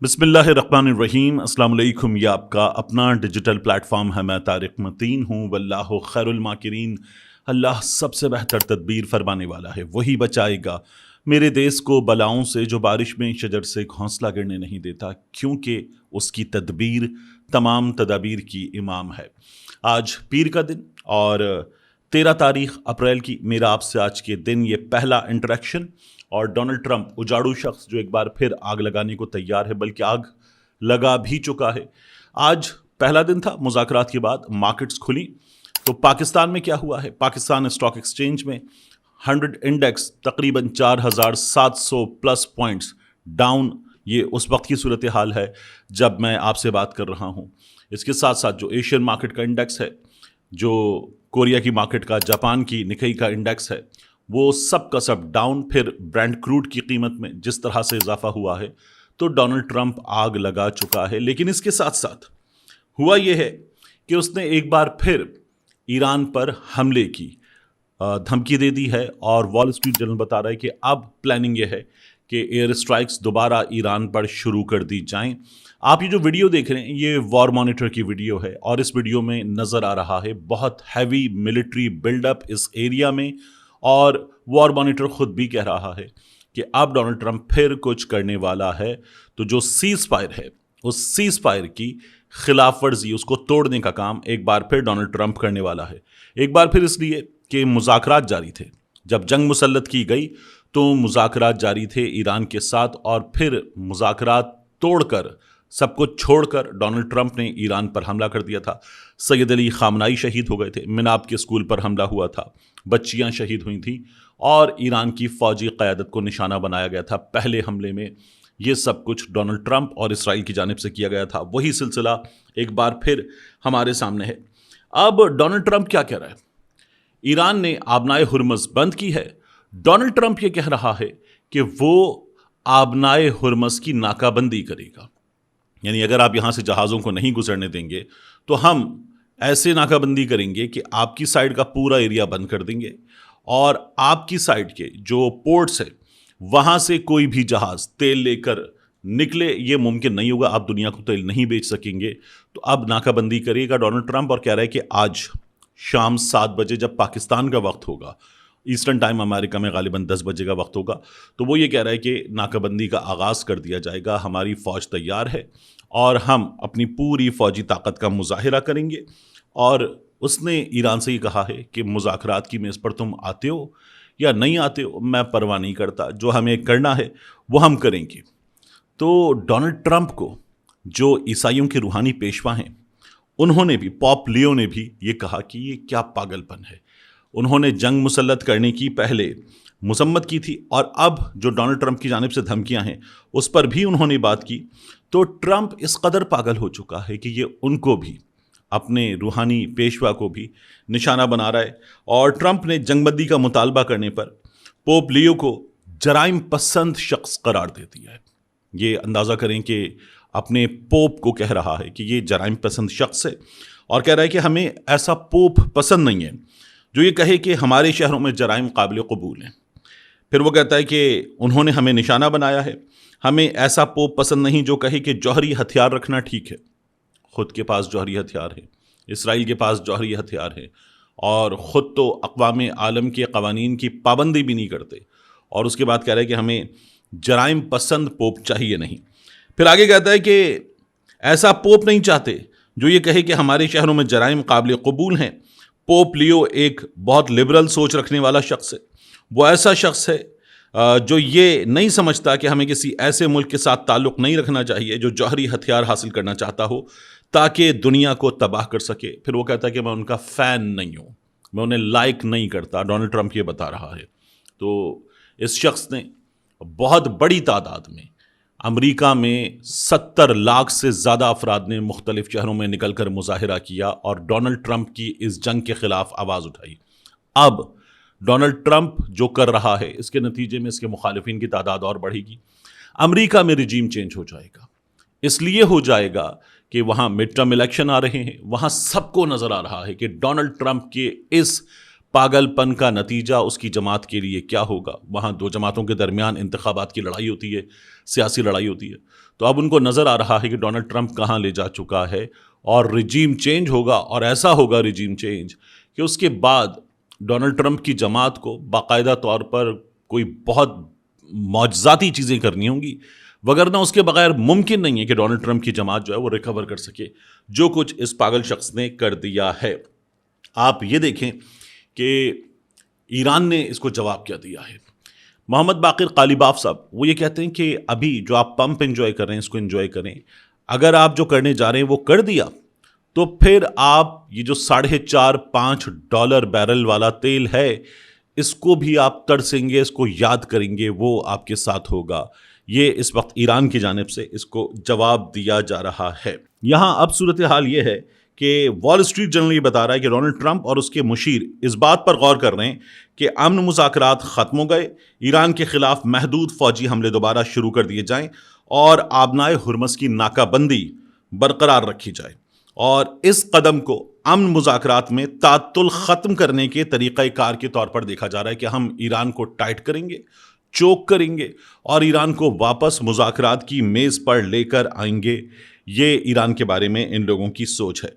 بسم اللہ الرحمن الرحیم۔ السلام علیکم۔ یہ آپ کا اپنا ڈیجیٹل پلیٹ فارم ہے۔ میں طارق متین ہوں۔ واللہ خیر الماکرین۔ اللہ سب سے بہتر تدبیر فرمانے والا ہے، وہی بچائے گا میرے دیس کو بلاؤں سے جو بارش میں شجر سے گھونسلہ گرنے نہیں دیتا، کیونکہ اس کی تدبیر تمام تدابیر کی امام ہے۔ آج پیر کا دن اور 13 تاریخ اپریل کی میرا آپ سے آج کے دن یہ پہلا انٹریکشن، اور ڈونلڈ ٹرمپ اجاڑو شخص جو ایک بار پھر آگ لگانے کو تیار ہے، بلکہ آگ لگا بھی چکا ہے۔ آج پہلا دن تھا، مذاکرات کے بعد مارکیٹس کھلی تو پاکستان میں کیا ہوا ہے؟ پاکستان اسٹاک ایکسچینج میں 100 انڈیکس تقریباً 4700 پلس پوائنٹس ڈاؤن۔ یہ اس وقت کی صورتحال ہے جب میں آپ سے بات کر رہا ہوں۔ اس کے ساتھ ساتھ جو ایشین مارکیٹ کا انڈیکس ہے، جو کوریا کی مارکیٹ کا، جاپان کی نکئی کا انڈیکس ہے، وہ سب کا سب ڈاؤن۔ پھر برینڈ کروڈ کی قیمت میں جس طرح سے اضافہ ہوا ہے تو ڈونلڈ ٹرمپ آگ لگا چکا ہے۔ لیکن اس کے ساتھ ساتھ ہوا یہ ہے کہ اس نے ایک بار پھر ایران پر حملے کی دھمکی دے دی ہے، اور وال اسٹریٹ جرنل بتا رہا ہے کہ اب پلاننگ یہ ہے کہ ایئر اسٹرائکس دوبارہ ایران پر شروع کر دی جائیں۔ آپ یہ جو ویڈیو دیکھ رہے ہیں یہ وار مانیٹر کی ویڈیو ہے، اور اس ویڈیو میں نظر آ رہا ہے بہت ہیوی ملٹری بلڈ اپ اس ایریا میں، اور وار مانیٹر خود بھی کہہ رہا ہے کہ اب ڈونلڈ ٹرمپ پھر کچھ کرنے والا ہے۔ تو جو سیز فائر ہے، اس سیز فائر کی خلاف ورزی، اس کو توڑنے کا کام ایک بار پھر ڈونلڈ ٹرمپ کرنے والا ہے۔ ایک بار پھر اس لیے کہ مذاکرات جاری تھے، جب جنگ مسلط کی گئی تو مذاکرات جاری تھے ایران کے ساتھ، اور پھر مذاکرات توڑ کر، سب کچھ چھوڑ کر ڈونلڈ ٹرمپ نے ایران پر حملہ کر دیا تھا۔ سید علی خامنائی شہید ہو گئے تھے، مناب کے اسکول پر حملہ ہوا تھا، بچیاں شہید ہوئی تھیں، اور ایران کی فوجی قیادت کو نشانہ بنایا گیا تھا پہلے حملے میں۔ یہ سب کچھ ڈونلڈ ٹرمپ اور اسرائیل کی جانب سے کیا گیا تھا۔ وہی سلسلہ ایک بار پھر ہمارے سامنے ہے۔ اب ڈونلڈ ٹرمپ کیا کہہ رہا ہے؟ ایران نے آبنائے ہرمز بند کی ہے۔ ڈونلڈ ٹرمپ یہ کہہ رہا ہے کہ وہ آبنائے ہرمز کی ناکہ بندی کرے گا، یعنی اگر آپ یہاں سے جہازوں کو نہیں گزرنے دیں گے تو ہم ایسے ناکہ بندی کریں گے کہ آپ کی سائڈ کا پورا ایریا بند کر دیں گے، اور آپ کی سائڈ کے جو پورٹس ہیں وہاں سے کوئی بھی جہاز تیل لے کر نکلے یہ ممکن نہیں ہوگا، آپ دنیا کو تیل نہیں بیچ سکیں گے۔ تو اب ناکہ بندی کرے گا ڈونلڈ ٹرمپ، اور کہہ رہا ہے کہ آج شام 7 بجے جب پاکستان کا وقت ہوگا، ایسٹرن ٹائم امریکہ میں غالباً 10 بجے کا وقت ہوگا، تو وہ یہ کہہ رہا ہے کہ ناکہ بندی کا آغاز کر دیا جائے گا، ہماری فوج تیار ہے اور ہم اپنی پوری فوجی طاقت کا مظاہرہ کریں گے۔ اور اس نے ایران سے یہ کہا ہے کہ مذاکرات کی میز پر تم آتے ہو یا نہیں آتے ہو میں پرواہ نہیں کرتا، جو ہمیں کرنا ہے وہ ہم کریں گے۔ تو ڈونلڈ ٹرمپ کو، جو عیسائیوں کے روحانی پیشوا ہیں، انہوں نے بھی، پوپ لیو نے بھی یہ کہا کہ یہ کیا پاگل پن ہے۔ انہوں نے جنگ مسلط کرنے کی پہلے مذمت کی تھی، اور اب جو ڈونلڈ ٹرمپ کی جانب سے دھمکیاں ہیں اس پر بھی انہوں نے بات کی۔ تو ٹرمپ اس قدر پاگل ہو چکا ہے کہ یہ ان کو بھی، اپنے روحانی پیشوا کو بھی نشانہ بنا رہا ہے، اور ٹرمپ نے جنگ بندی کا مطالبہ کرنے پر پوپ لیو کو جرائم پسند شخص قرار دے دیا ہے۔ یہ اندازہ کریں کہ اپنے پوپ کو کہہ رہا ہے کہ یہ جرائم پسند شخص ہے، اور کہہ رہا ہے کہ ہمیں ایسا پوپ پسند نہیں ہے جو یہ کہے کہ ہمارے شہروں میں جرائم قابل قبول ہیں۔ پھر وہ کہتا ہے کہ انہوں نے ہمیں نشانہ بنایا ہے، ہمیں ایسا پوپ پسند نہیں جو کہے کہ جوہری ہتھیار رکھنا ٹھیک ہے۔ خود کے پاس جوہری ہتھیار ہے، اسرائیل کے پاس جوہری ہتھیار ہے، اور خود تو اقوام عالم کے قوانین کی پابندی بھی نہیں کرتے، اور اس کے بعد کہہ رہا ہے کہ ہمیں جرائم پسند پوپ چاہیے نہیں۔ پھر آگے کہتا ہے کہ ایسا پوپ نہیں چاہتے جو یہ کہے کہ ہمارے شہروں میں جرائم قابل قبول ہیں۔ پوپ لیو ایک بہت لبرل سوچ رکھنے والا شخص ہے، وہ ایسا شخص ہے جو یہ نہیں سمجھتا کہ ہمیں کسی ایسے ملک کے ساتھ تعلق نہیں رکھنا چاہیے جو جوہری ہتھیار حاصل کرنا چاہتا ہو تاکہ دنیا کو تباہ کر سکے۔ پھر وہ کہتا ہے کہ میں ان کا فین نہیں ہوں، میں انہیں لائک نہیں کرتا۔ ڈونلڈ ٹرمپ یہ بتا رہا ہے۔ تو اس شخص نے بہت بڑی تعداد میں، امریکہ میں 70 لاکھ سے زیادہ افراد نے مختلف شہروں میں نکل کر مظاہرہ کیا اور ڈونلڈ ٹرمپ کی اس جنگ کے خلاف آواز اٹھائی۔ اب ڈونلڈ ٹرمپ جو کر رہا ہے اس کے نتیجے میں اس کے مخالفین کی تعداد اور بڑھے گی۔ امریکہ میں رجیم چینج ہو جائے گا، اس لیے ہو جائے گا کہ وہاں مڈ ٹرم الیکشن آ رہے ہیں، وہاں سب کو نظر آ رہا ہے کہ ڈونلڈ ٹرمپ کے اس پاگل پن کا نتیجہ اس کی جماعت کے لیے کیا ہوگا. وہاں دو جماعتوں کے درمیان انتخابات کی لڑائی ہوتی ہے, سیاسی لڑائی ہوتی ہے. تو اب ان کو نظر آ رہا ہے کہ ڈونلڈ ٹرمپ کہاں لے جا چکا ہے, اور رجیم چینج ہوگا, اور ایسا ہوگا رجیم چینج کہ اس کے بعد ڈونلڈ ٹرمپ کی جماعت کو باقاعدہ طور پر کوئی بہت معجزاتی چیزیں کرنی ہوں گی, وگرنہ اس کے بغیر ممکن نہیں ہے کہ ڈونلڈ ٹرمپ کی جماعت جو ہے وہ ریکور کر سکے جو کچھ اس پاگل شخص نے کر دیا ہے. آپ یہ دیکھیں کہ ایران نے اس کو جواب کیا دیا ہے. محمد باقر قالیباف صاحب وہ یہ کہتے ہیں کہ ابھی جو آپ پمپ انجوائے کر رہے ہیں اس کو انجوائے کریں, اگر آپ جو کرنے جا رہے ہیں وہ کر دیا تو پھر آپ یہ جو $4.5-5 بیرل والا تیل ہے اس کو بھی آپ ترسیں گے, اس کو یاد کریں گے, وہ آپ کے ساتھ ہوگا. یہ اس وقت ایران کی جانب سے اس کو جواب دیا جا رہا ہے. یہاں اب صورتحال یہ ہے کہ وال اسٹریٹ جرنل یہ بتا رہا ہے کہ ڈونلڈ ٹرمپ اور اس کے مشیر اس بات پر غور کر رہے ہیں کہ امن مذاکرات ختم ہو گئے, ایران کے خلاف محدود فوجی حملے دوبارہ شروع کر دیے جائیں اور آبنائے ہرمز کی ناکہ بندی برقرار رکھی جائے, اور اس قدم کو امن مذاکرات میں تعطل ختم کرنے کے طریقہ کار کے طور پر دیکھا جا رہا ہے کہ ہم ایران کو ٹائٹ کریں گے, چوک کریں گے اور ایران کو واپس مذاکرات کی میز پر لے کر آئیں گے. یہ ایران کے بارے میں ان لوگوں کی سوچ ہے.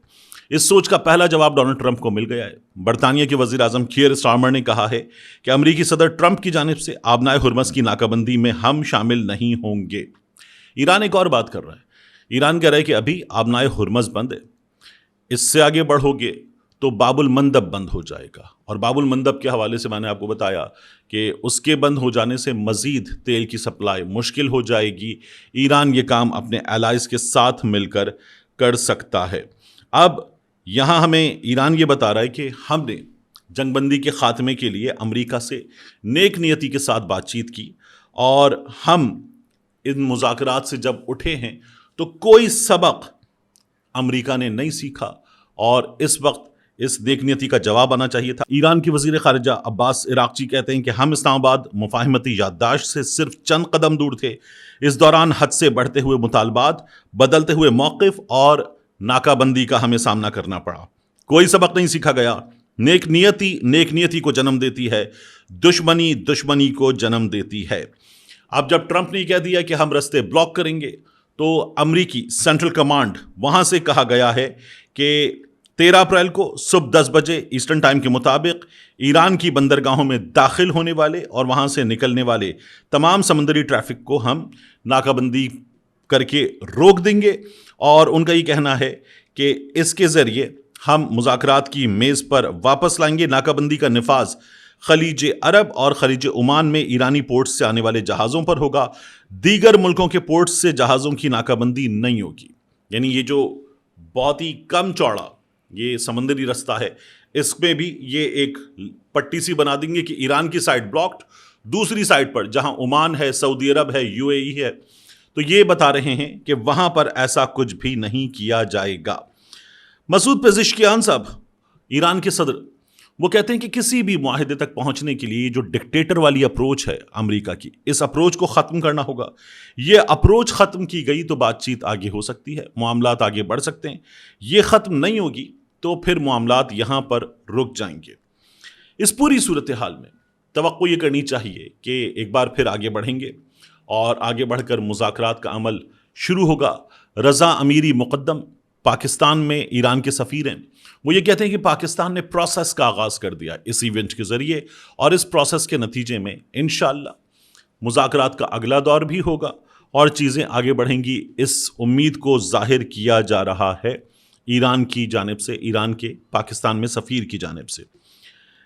اس سوچ کا پہلا جواب ڈونلڈ ٹرمپ کو مل گیا ہے. برطانیہ کے وزیر اعظم کیئر سٹارمر نے کہا ہے کہ امریکی صدر ٹرمپ کی جانب سے آبنائے ہرمز کی ناکہ بندی میں ہم شامل نہیں ہوں گے. ایران ایک اور بات کر رہا ہے. ایران کہہ رہا ہے کہ ابھی آبنائے ہرمز بند ہے, اس سے آگے بڑھو گے تو باب المندب بند ہو جائے گا. اور باب المندب کے حوالے سے میں نے آپ کو بتایا کہ اس کے بند ہو جانے سے مزید تیل کی سپلائی مشکل ہو جائے گی. ایران یہ کام اپنے الائز کے ساتھ مل کر سکتا ہے. اب یہاں ہمیں ایران یہ بتا رہا ہے کہ ہم نے جنگ بندی کے خاتمے کے لیے امریکہ سے نیک نیتی کے ساتھ بات چیت کی, اور ہم ان مذاکرات سے جب اٹھے ہیں تو کوئی سبق امریکہ نے نہیں سیکھا, اور اس وقت اس نیک نیتی کا جواب آنا چاہیے تھا. ایران کے وزیر خارجہ عباس عراقچی کہتے ہیں کہ ہم اسلام آباد مفاہمتی یادداشت سے صرف چند قدم دور تھے. اس دوران حد سے بڑھتے ہوئے مطالبات, بدلتے ہوئے موقف اور ناکہ بندی کا ہمیں سامنا کرنا پڑا. کوئی سبق نہیں سیکھا گیا. نیک نیتی کو جنم دیتی ہے, دشمنی کو جنم دیتی ہے. اب جب ٹرمپ نے کہہ دیا کہ ہم رستے بلاک کریں گے تو امریکی سینٹرل کمانڈ وہاں سے کہا گیا ہے کہ 13 اپریل کو صبح 10 بجے ایسٹرن ٹائم کے مطابق ایران کی بندرگاہوں میں داخل ہونے والے اور وہاں سے نکلنے والے تمام سمندری ٹریفک کو ہم ناکہ بندی کر کے روک دیں گے. اور ان کا یہ کہنا ہے کہ اس کے ذریعے ہم مذاکرات کی میز پر واپس لائیں گے. ناکہ بندی کا نفاذ خلیج عرب اور خلیج عمان میں ایرانی پورٹس سے آنے والے جہازوں پر ہوگا. دیگر ملکوں کے پورٹس سے جہازوں کی ناکہ بندی نہیں ہوگی. یعنی یہ جو بہت ہی کم چوڑا یہ سمندری رستہ ہے, اس میں بھی یہ ایک پٹی سی بنا دیں گے کہ ایران کی سائڈ بلاکڈ, دوسری سائڈ پر جہاں عمان ہے, سعودی عرب ہے, UAE ہے, تو یہ بتا رہے ہیں کہ وہاں پر ایسا کچھ بھی نہیں کیا جائے گا. مسعود پزشکیان صاحب ایران کے صدر وہ کہتے ہیں کہ کسی بھی معاہدے تک پہنچنے کے لیے جو ڈکٹیٹر والی اپروچ ہے امریکہ کی, اس اپروچ کو ختم کرنا ہوگا. یہ اپروچ ختم کی گئی تو بات چیت آگے ہو سکتی ہے, معاملات آگے بڑھ سکتے ہیں. یہ ختم نہیں ہوگی تو پھر معاملات یہاں پر رک جائیں گے. اس پوری صورتحال میں توقع یہ کرنی چاہیے کہ ایک بار پھر آگے بڑھیں گے اور آگے بڑھ کر مذاکرات کا عمل شروع ہوگا. رضا امیری مقدم پاکستان میں ایران کے سفیر ہیں. وہ یہ کہتے ہیں کہ پاکستان نے پروسیس کا آغاز کر دیا اس ایونٹ کے ذریعے, اور اس پروسیس کے نتیجے میں انشاءاللہ مذاکرات کا اگلا دور بھی ہوگا اور چیزیں آگے بڑھیں گی. اس امید کو ظاہر کیا جا رہا ہے ایران کی جانب سے, ایران کے پاکستان میں سفیر کی جانب سے.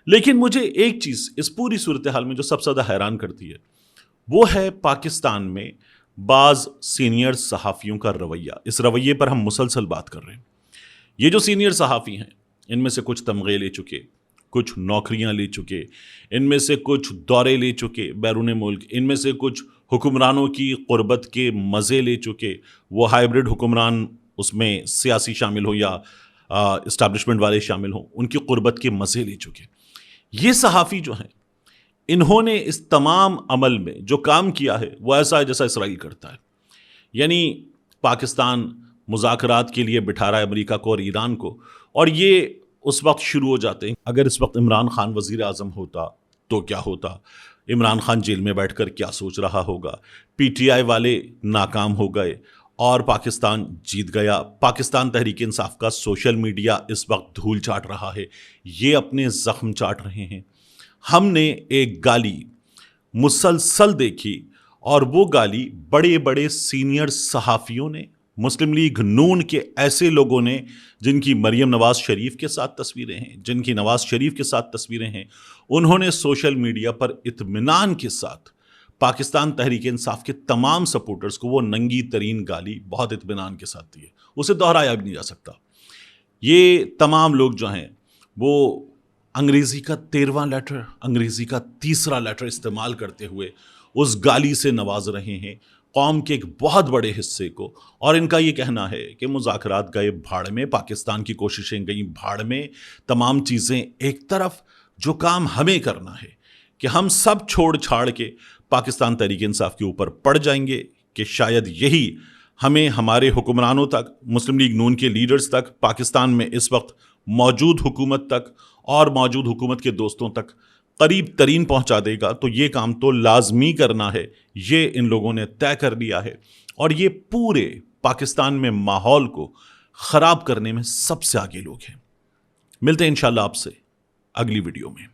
لیکن مجھے ایک چیز اس پوری صورتحال میں جو سب سے زیادہ حیران کرتی ہے وہ ہے پاکستان میں بعض سینئر صحافیوں کا رویہ. اس رویے پر ہم مسلسل بات کر رہے ہیں. یہ جو سینئر صحافی ہیں ان میں سے کچھ تمغے لے چکے, کچھ نوکریاں لے چکے, ان میں سے کچھ دورے لے چکے بیرون ملک, ان میں سے کچھ حکمرانوں کی قربت کے مزے لے چکے. وہ ہائیبرڈ حکمران, اس میں سیاسی شامل ہو یا اسٹیبلشمنٹ والے شامل ہوں, ان کی قربت کے مزے لے چکے. یہ صحافی جو ہیں انہوں نے اس تمام عمل میں جو کام کیا ہے وہ ایسا ہے جیسا اسرائیل کرتا ہے. یعنی پاکستان مذاکرات کے لیے بٹھا رہا ہے امریکہ کو اور ایران کو, اور یہ اس وقت شروع ہو جاتے ہیں اگر اس وقت عمران خان وزیر اعظم ہوتا تو کیا ہوتا، عمران خان جیل میں بیٹھ کر کیا سوچ رہا ہوگا، پی ٹی آئی والے ناکام ہو گئے اور پاکستان جیت گیا، پاکستان تحریک انصاف کا سوشل میڈیا اس وقت دھول چاٹ رہا ہے، یہ اپنے زخم چاٹ رہے ہیں۔ ہم نے ایک گالی مسلسل دیکھی اور وہ گالی بڑے بڑے سینئر صحافیوں نے، مسلم لیگ نون کے ایسے لوگوں نے جن کی مریم نواز شریف کے ساتھ تصویریں ہیں، جن کی نواز شریف کے ساتھ تصویریں ہیں، انہوں نے سوشل میڈیا پر اطمینان کے ساتھ پاکستان تحریک انصاف کے تمام سپورٹرز کو وہ ننگی ترین گالی بہت اطمینان کے ساتھ دی ہے، اسے دہرایا بھی نہیں جا سکتا۔ یہ تمام لوگ جو ہیں وہ انگریزی کا 13واں لیٹر، انگریزی کا 3را لیٹر استعمال کرتے ہوئے اس گالی سے نواز رہے ہیں قوم کے ایک بہت بڑے حصے کو، اور ان کا یہ کہنا ہے کہ مذاکرات گئے بھاڑ میں، پاکستان کی کوششیں گئیں بھاڑ میں، تمام چیزیں ایک طرف، جو کام ہمیں کرنا ہے کہ ہم سب چھوڑ چھاڑ کے پاکستان تحریک انصاف کے اوپر پڑ جائیں گے، کہ شاید یہی ہمیں ہمارے حکمرانوں تک، مسلم لیگ نون کے لیڈرز تک، پاکستان میں اس وقت موجود حکومت تک اور موجود حکومت کے دوستوں تک قریب ترین پہنچا دے گا۔ تو یہ کام تو لازمی کرنا ہے، یہ ان لوگوں نے طے کر لیا ہے، اور یہ پورے پاکستان میں ماحول کو خراب کرنے میں سب سے آگے لوگ ہیں۔ ملتے ہیں انشاءاللہ آپ سے اگلی ویڈیو میں۔